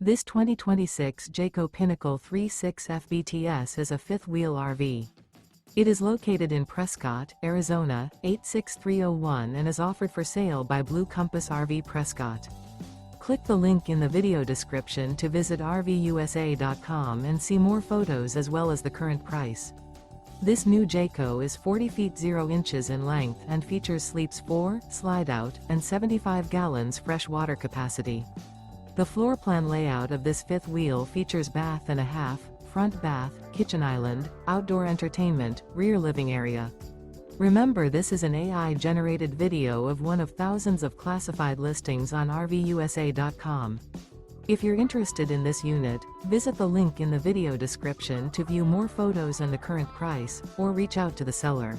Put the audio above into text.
This 2026 Jayco Pinnacle 36 FBTS is a fifth-wheel RV. It is located in Prescott, Arizona, 86301 and is offered for sale by Blue Compass RV Prescott. Click the link in the video description to visit RVUSA.com and see more photos as well as the current price. This new Jayco is 40 feet 0 inches in length and features sleeps 4, slide-out, and 75 gallons fresh water capacity. The floor plan layout of this fifth wheel features bath and a half, front bath, kitchen island, outdoor entertainment, rear living area. Remember, this is an AI-generated video of one of thousands of classified listings on RVUSA.com. If you're interested in this unit, visit the link in the video description to view more photos and the current price, or reach out to the seller.